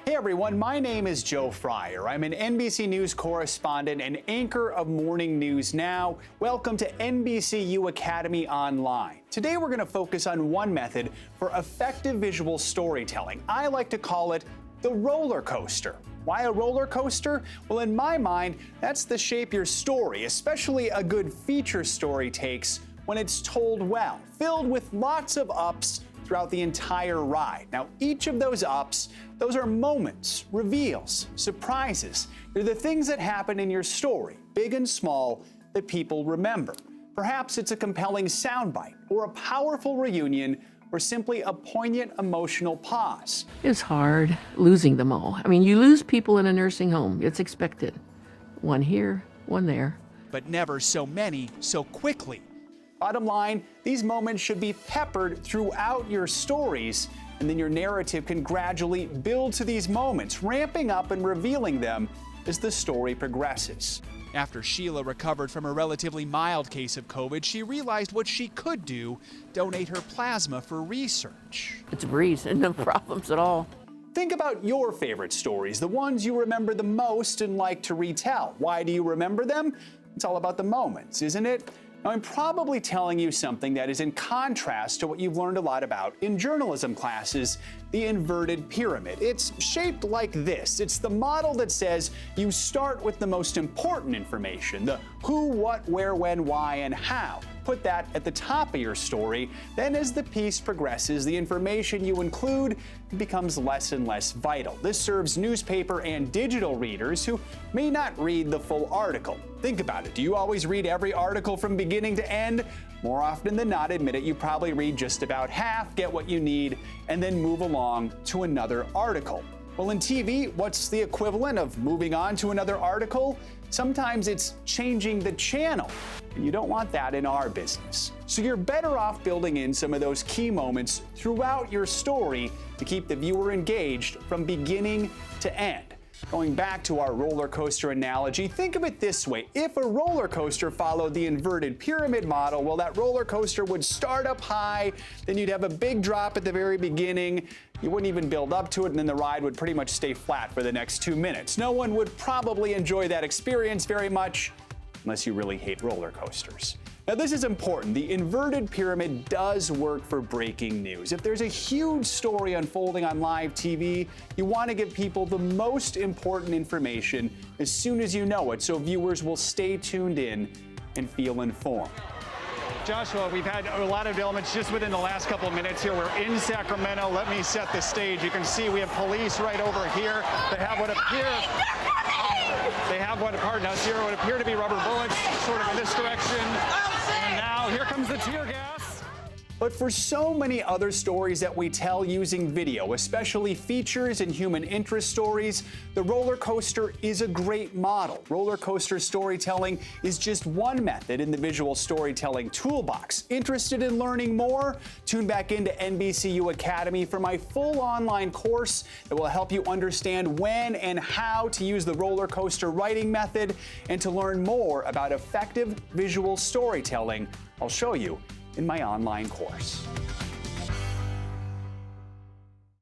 Hey everyone, my name is Joe Fryer. I'm an NBC News correspondent and anchor of Morning News Now. Welcome to NBCU Academy Online. Today we're going to focus on one method for effective visual storytelling. I like to call it the roller coaster. Why a roller coaster? Well, in my mind, that's the shape your story, especially a good feature story, takes when it's told well, filled with lots of ups throughout the entire ride. Now, each of those ups, those are moments, reveals, surprises. They're the things that happen in your story, big and small, that people remember. Perhaps it's a compelling soundbite, or a powerful reunion, or simply a poignant emotional pause. It's hard losing them all. I mean, you lose people in a nursing home. It's expected. One here, one there. But never so many so quickly. Bottom line, these moments should be peppered throughout your stories, and then your narrative can gradually build to these moments, ramping up and revealing them as the story progresses. After Sheila recovered from a relatively mild case of COVID, she realized what she could do: donate her plasma for research. It's a breeze and no problems at all. Think about your favorite stories, the ones you remember the most and like to retell. Why do you remember them? It's all about the moments, isn't it? Now, I'm probably telling you something that is in contrast to what you've learned a lot about in journalism classes, the inverted pyramid. It's shaped like this. It's the model that says you start with the most important information, the who, what, where, when, why, and how. Put that at the top of your story. Then as the piece progresses, the information you include becomes less and less vital. This serves newspaper and digital readers who may not read the full article. Think about it. Do you always read every article from beginning to end? More often than not, admit it, you probably read just about half, get what you need, and then move along to another article. Well, in TV, what's the equivalent of moving on to another article? Sometimes it's changing the channel, and you don't want that in our business. So you're better off building in some of those key moments throughout your story to keep the viewer engaged from beginning to end. Going back to our roller coaster analogy, think of it this way. If a roller coaster followed the inverted pyramid model, well, that roller coaster would start up high, then you'd have a big drop at the very beginning. You wouldn't even build up to it, and then the ride would pretty much stay flat for the next 2 minutes. No one would probably enjoy that experience very much, unless you really hate roller coasters. Now, this is important. The inverted pyramid does work for breaking news. If there's a huge story unfolding on live TV, you want to give people the most important information as soon as you know it, so viewers will stay tuned in and feel informed. Joshua, we've had a lot of developments just within the last couple of minutes here. We're in Sacramento. Let me set the stage. You can see we have police right over here. They have what appear to be rubber bullets, sort of in this direction. And now here comes the tear gas. But for so many other stories that we tell using video, especially features and human interest stories, the roller coaster is a great model. Roller coaster storytelling is just one method in the visual storytelling toolbox. Interested in learning more? Tune back into NBCU Academy for my full online course that will help you understand when and how to use the roller coaster writing method. And to learn more about effective visual storytelling, I'll show you in my online course.